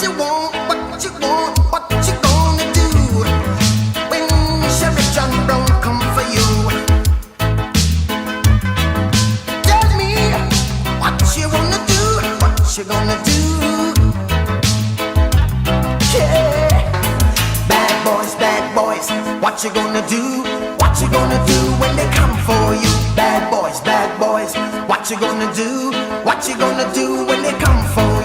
you want, what you want, what you gonna do when Sheriff John Brown come for you? Tell me what you wanna do, what you gonna do? Yeah, bad boys, what you gonna do? What you gonna do when they come for you? Bad boys, what you gonna do? What you gonna do when they come